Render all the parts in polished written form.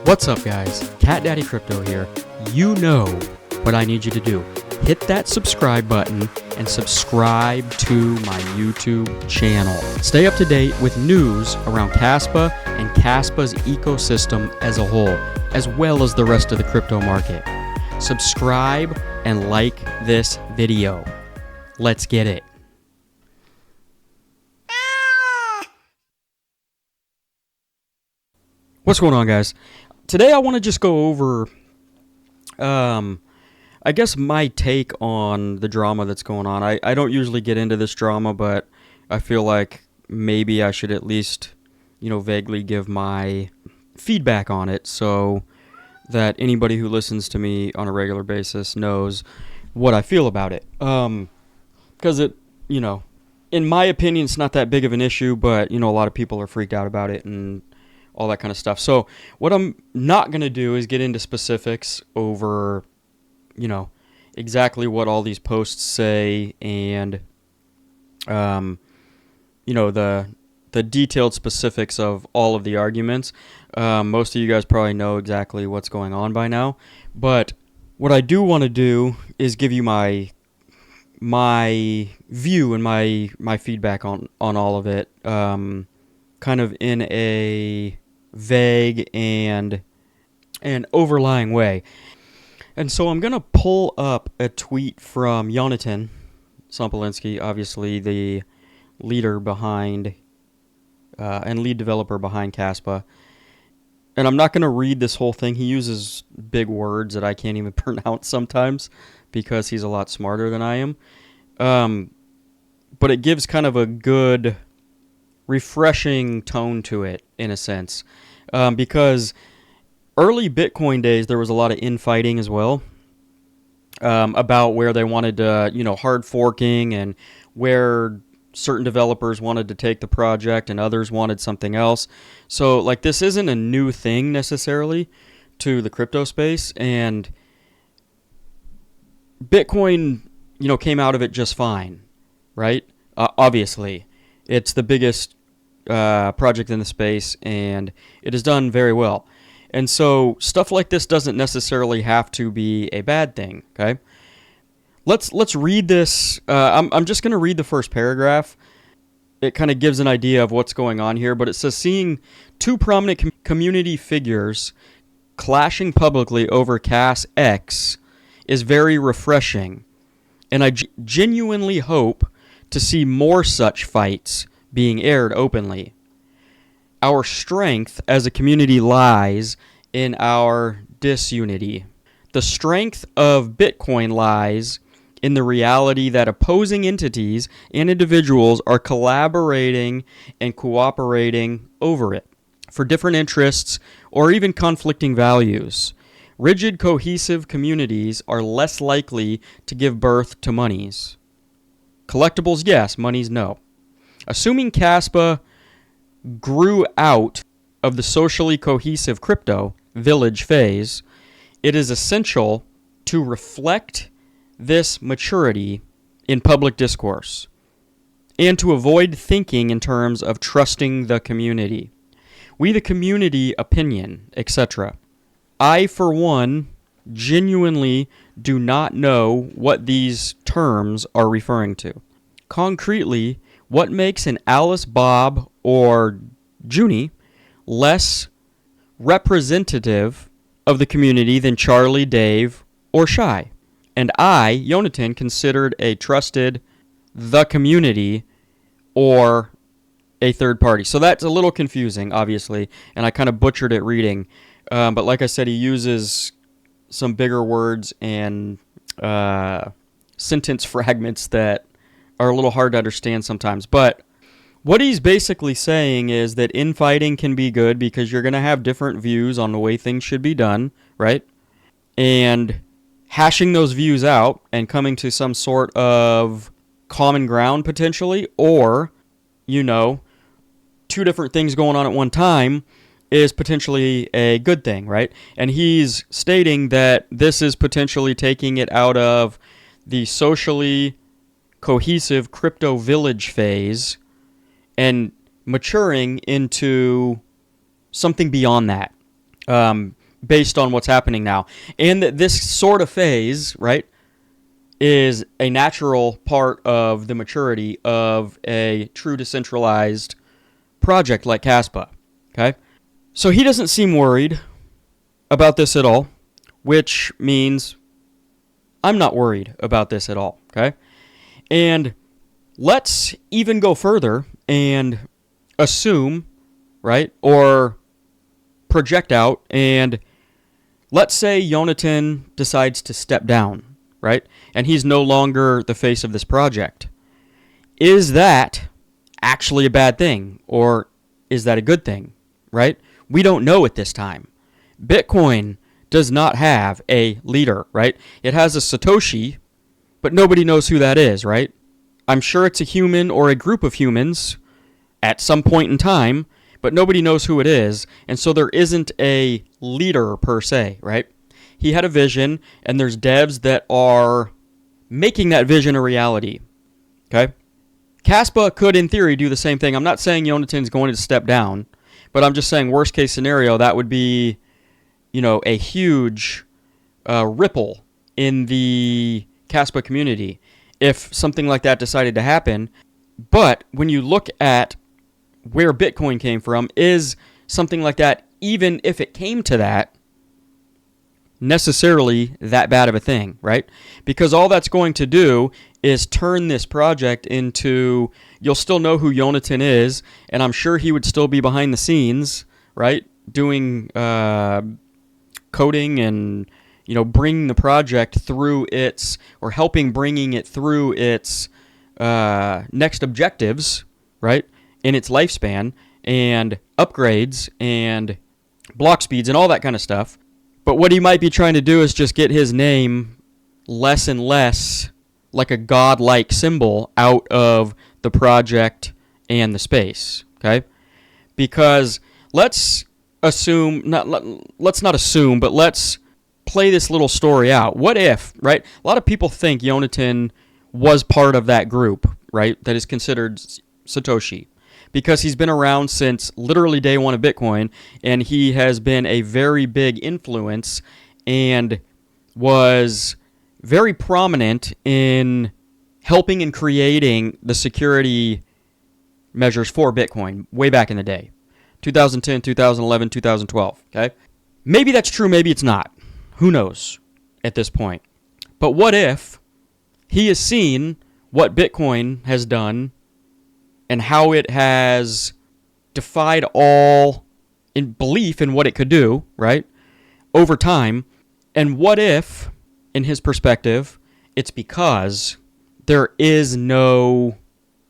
What's up, guys? Cat Daddy Crypto here. You know what I need you to do. Hit that subscribe button and subscribe to my YouTube channel. Stay up to date with news around KASPA and KASPA's ecosystem as a whole, as well as the rest of the crypto market. Subscribe and like this video. Let's get it. What's going on, guys? Today I want to just go over, I guess, my take on the drama that's going on. I don't usually get into this drama, but I feel like maybe I should at least, vaguely give my feedback on it so that anybody who listens to me on a regular basis knows what I feel about it. Because it, in my opinion, it's not that big of an issue, but, a lot of people are freaked out about it and all that kind of stuff. So what I'm not going to do is get into specifics over, exactly what all these posts say and, the detailed specifics of all of the arguments. Most of you guys probably know exactly what's going on by now. But what I do want to do is give you my view and my feedback on all of it, kind of in a vague and an overlying way. And so I'm going to pull up a tweet from Yonatan Sompolinsky, obviously the leader behind and lead developer behind KASPA. And I'm not going to read this whole thing. He uses big words that I can't even pronounce sometimes because he's a lot smarter than I am. But it gives kind of a good, refreshing tone to it, in a sense. Because early Bitcoin days, there was a lot of infighting as well, about where they wanted to, hard forking and where certain developers wanted to take the project and others wanted something else. So, this isn't a new thing necessarily to the crypto space, and Bitcoin, came out of it just fine, right? Obviously, it's the biggest project in the space, and it is done very well. And so stuff like this doesn't necessarily have to be a bad thing. Okay, let's read this. I'm just going to read the first paragraph. It kind of gives an idea of what's going on here, but it says, seeing two prominent community figures clashing publicly over Cas X is very refreshing, and I genuinely hope to see more such fights being aired openly. Our strength as a community lies in our disunity. The strength of Bitcoin lies in the reality that opposing entities and individuals are collaborating and cooperating over it for different interests or even conflicting values. Rigid, cohesive communities are less likely to give birth to monies. Collectibles, yes. Monies, no. Assuming KASPA grew out of the socially cohesive crypto village phase, it is essential to reflect this maturity in public discourse and to avoid thinking in terms of trusting the community. We the community opinion, etc. I, for one, genuinely do not know what these terms are referring to. Concretely, what makes an Alice, Bob, or Junie less representative of the community than Charlie, Dave, or Shy? And I, Yonatan, considered a trusted the community or a third party. So that's a little confusing, obviously, and I kind of butchered it reading. But like I said, he uses some bigger words and sentence fragments that are a little hard to understand sometimes. But what he's basically saying is that infighting can be good because you're going to have different views on the way things should be done, right? And hashing those views out and coming to some sort of common ground potentially, or, two different things going on at one time is potentially a good thing, right? And he's stating that this is potentially taking it out of the socially cohesive crypto village phase and maturing into something beyond that. based on what's happening now. And that this sort of phase, right, is a natural part of the maturity of a true decentralized project like KASPA. Okay? So he doesn't seem worried about this at all, which means I'm not worried about this at all. Okay? And let's even go further and assume, right, or project out, and let's say Yonatan decides to step down, right, and he's no longer the face of this project. Is that actually a bad thing, or is that a good thing, right? We don't know at this time. Bitcoin does not have a leader, right? It has a Satoshi, but nobody knows who that is, right? I'm sure it's a human or a group of humans at some point in time, but nobody knows who it is, and so there isn't a leader per se, right? He had a vision, and there's devs that are making that vision a reality, okay? KASPA could, in theory, do the same thing. I'm not saying Yonatan's going to step down, but I'm just saying worst case scenario, that would be, a huge ripple in the KASPA community if something like that decided to happen. But when you look at where Bitcoin came from, is something like that, even if it came to that, necessarily that bad of a thing, right? Because all that's going to do is turn this project into, you'll still know who Yonatan is, and I'm sure he would still be behind the scenes, right, doing coding and bringing the project through its, or helping bringing it through its next objectives, right, in its lifespan, and upgrades and block speeds and all that kind of stuff. But what he might be trying to do is just get his name less and less like a godlike symbol out of the project and the space, okay? Because let's not assume, but let's play this little story out. What if, right? A lot of people think Yonatan was part of that group, right, that is considered Satoshi, because he's been around since literally day one of Bitcoin, and he has been a very big influence and was very prominent in helping and creating the security measures for Bitcoin way back in the day. 2010, 2011, 2012, okay? Maybe that's true, maybe it's not. Who knows at this point? But what if he has seen what Bitcoin has done and how it has defied all in belief in what it could do, right, over time? And what if, in his perspective, it's because there is no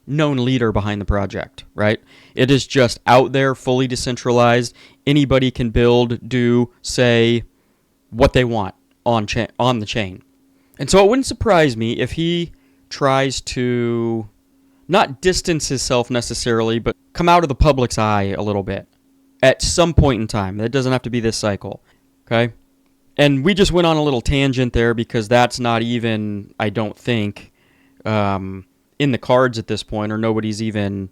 known leader behind the project, right? It is just out there, fully decentralized. Anybody can build, do, say what they want on the chain. And so it wouldn't surprise me if he tries to not distance himself necessarily, but come out of the public's eye a little bit at some point in time. That doesn't have to be this cycle, okay? And we just went on a little tangent there because that's not even, I don't think, in the cards at this point, or nobody's even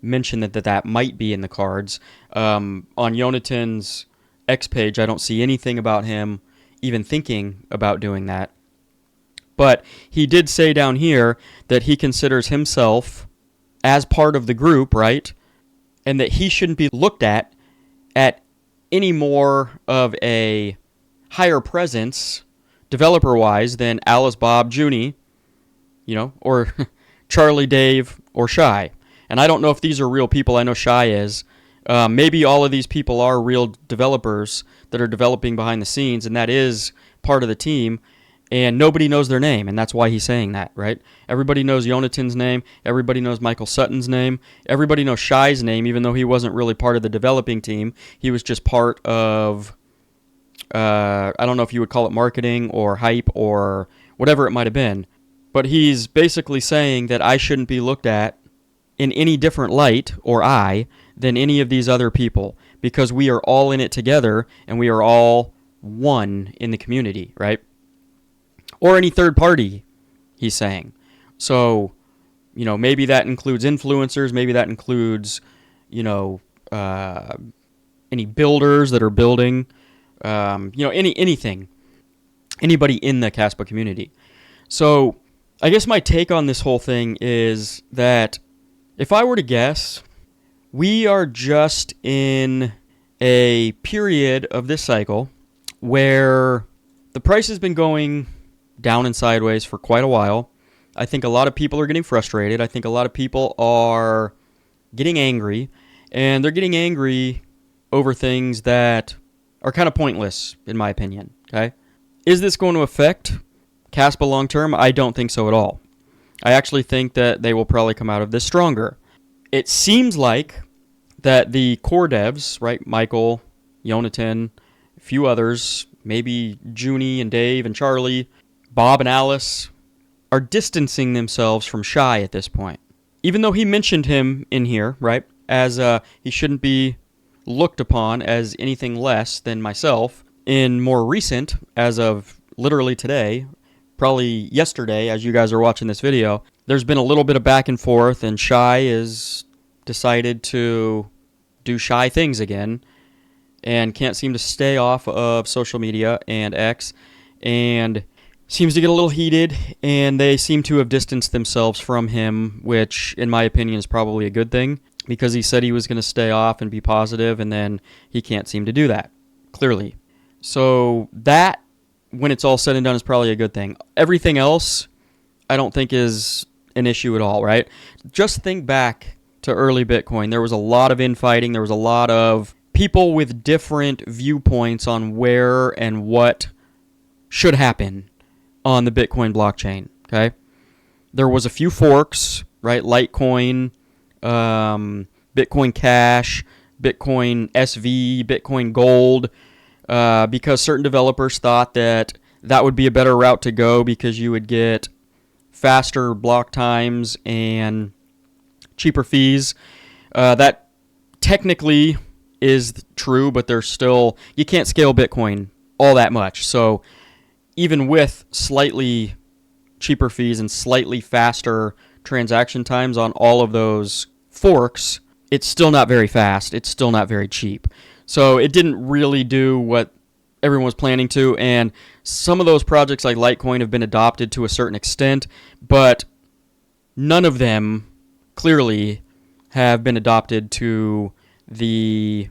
mentioned that might be in the cards. On Yonatan's X page, I don't see anything about him even thinking about doing that. But he did say down here that he considers himself as part of the group, right? And that he shouldn't be looked at any more of a higher presence, developer-wise, than Alice, Bob, Junie, or Charlie, Dave, or Shy. And I don't know if these are real people. I know Shy is. Maybe all of these people are real developers that are developing behind the scenes, and that is part of the team. And nobody knows their name, and that's why he's saying that, right? Everybody knows Yonatan's name. Everybody knows Michael Sutton's name. Everybody knows Shy's name, even though he wasn't really part of the developing team. He was just part of, I don't know if you would call it marketing or hype or whatever it might have been. But he's basically saying that I shouldn't be looked at in any different light, or than any of these other people, because we are all in it together, and we are all one in the community, right? Or any third party, he's saying. So, maybe that includes influencers, maybe that includes, any builders that are building, anything, anybody in the KASPA community. So I guess my take on this whole thing is that if I were to guess, we are just in a period of this cycle where the price has been going down and sideways for quite a while. I think a lot of people are getting frustrated. I think a lot of people are getting angry, and they're getting angry over things that are kind of pointless, in my opinion. Okay? Is this going to affect KASPA long term? I don't think so at all. I actually think that they will probably come out of this stronger. It seems like that the core devs, right, Michael, Yonatan, a few others, maybe Junie and Dave and Charlie, Bob and Alice, are distancing themselves from Shy at this point. Even though he mentioned him in here, right, as he shouldn't be looked upon as anything less than myself, in more recent, as of literally today, probably yesterday as you guys are watching this video, there's been a little bit of back and forth, and Shy has decided to do Shy things again and can't seem to stay off of social media and X, and seems to get a little heated, and they seem to have distanced themselves from him, which in my opinion is probably a good thing, because he said he was going to stay off and be positive, and then he can't seem to do that, clearly. So that, when it's all said and done, is probably a good thing. Everything else, I don't think is an issue at all, right? Just think back to early Bitcoin. There was a lot of infighting. There was a lot of people with different viewpoints on where and what should happen on the Bitcoin blockchain, okay? There was a few forks, right? Litecoin, Bitcoin Cash, Bitcoin SV, Bitcoin Gold, because certain developers thought that that would be a better route to go because you would get faster block times and cheaper fees. That technically is true, but there's still, you can't scale Bitcoin all that much. So even with slightly cheaper fees and slightly faster transaction times on all of those forks, it's still not very fast. It's still not very cheap. So it didn't really do what everyone was planning to, and some of those projects like Litecoin have been adopted to a certain extent, but none of them clearly have been adopted to the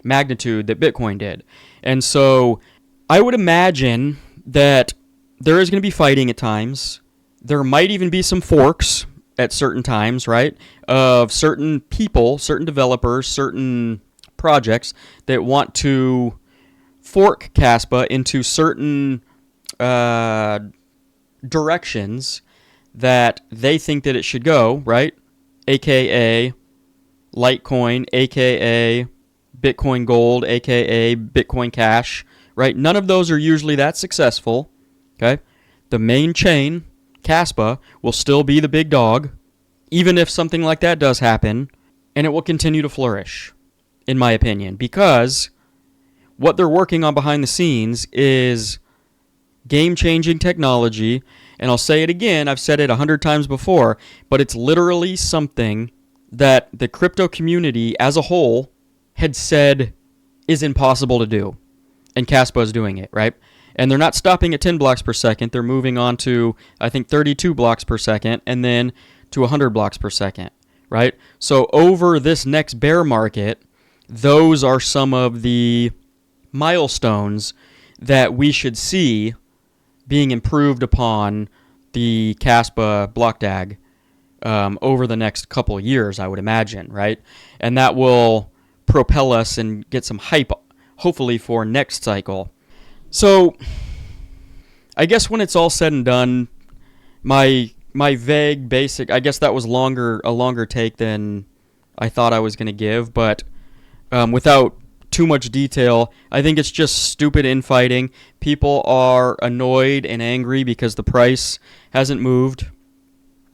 magnitude that Bitcoin did. And so I would imagine that there is going to be fighting at times. There might even be some forks at certain times, right, of certain people, certain developers, certain projects that want to fork KASPA into certain directions that they think that it should go, right? AKA Litecoin, AKA Bitcoin Gold, AKA Bitcoin Cash, right? None of those are usually that successful, okay? The main chain, KASPA, will still be the big dog, even if something like that does happen, and it will continue to flourish, in my opinion, because what they're working on behind the scenes is game-changing technology, and I'll say it again, I've said it 100 times before, but it's literally something that the crypto community as a whole had said is impossible to do, and KASPA is doing it, right? And they're not stopping at 10 blocks per second, they're moving on to, I think, 32 blocks per second, and then to 100 blocks per second, right? So over this next bear market, those are some of the milestones that we should see being improved upon the KASPA block DAG over the next couple of years, I would imagine, right? And that will propel us and get some hype, hopefully, for next cycle. So I guess when it's all said and done, my vague, basic, I guess that was a longer take than I thought I was going to give, but without too much detail, I think it's just stupid infighting. People are annoyed and angry because the price hasn't moved,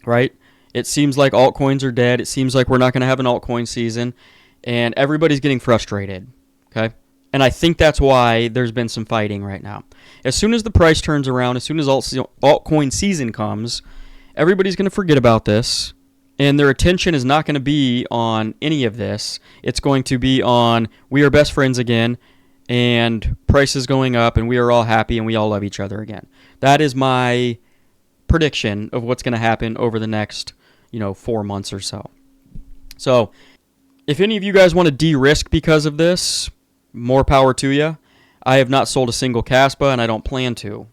right? It seems like altcoins are dead. It seems like we're not going to have an altcoin season, and everybody's getting frustrated, okay? And I think that's why there's been some fighting right now. As soon as the price turns around, as soon as altcoin season comes, everybody's going to forget about this, and their attention is not going to be on any of this. It's going to be on, we are best friends again, and prices going up, and we are all happy and we all love each other again. That is my prediction of what's going to happen over the next, 4 months or so. So, if any of you guys want to de-risk because of this, more power to you. I have not sold a single KASPA, and I don't plan to.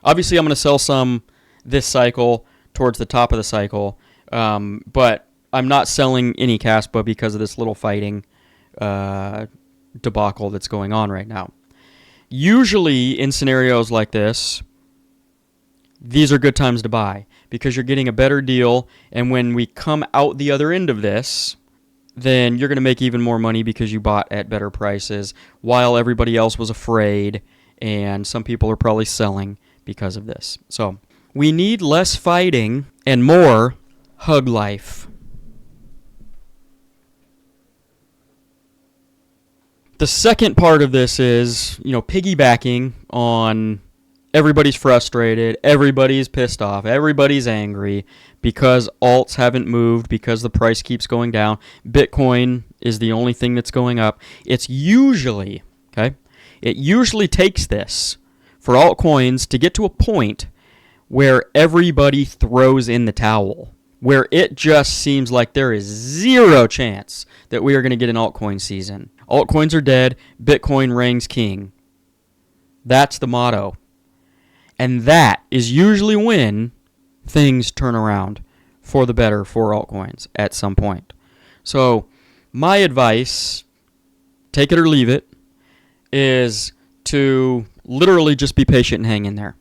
Obviously, I'm going to sell some this cycle towards the top of the cycle, but I'm not selling any KASPA because of this little fighting debacle that's going on right now. Usually, in scenarios like this, these are good times to buy because you're getting a better deal, and when we come out the other end of this, then you're going to make even more money because you bought at better prices while everybody else was afraid, and some people are probably selling because of this. So we need less fighting and more hug life. The second part of this is, piggybacking on everybody's frustrated, everybody's pissed off, everybody's angry because alts haven't moved, because the price keeps going down. Bitcoin is the only thing that's going up. It usually takes this for altcoins to get to a point where everybody throws in the towel, where it just seems like there is zero chance that we are going to get an altcoin season. Altcoins are dead. Bitcoin reigns king. That's the motto. And that is usually when things turn around for the better for altcoins at some point. So my advice, take it or leave it, is to literally just be patient and hang in there.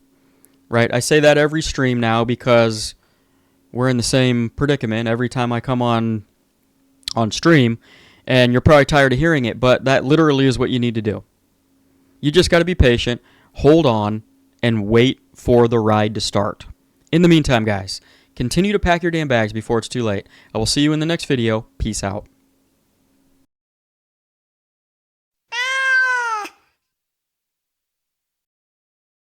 Right? I say that every stream now because we're in the same predicament every time I come on stream, and you're probably tired of hearing it, but that literally is what you need to do. You just got to be patient, hold on, and wait for the ride to start. In the meantime, guys, continue to pack your damn bags before it's too late. I will see you in the next video. Peace out.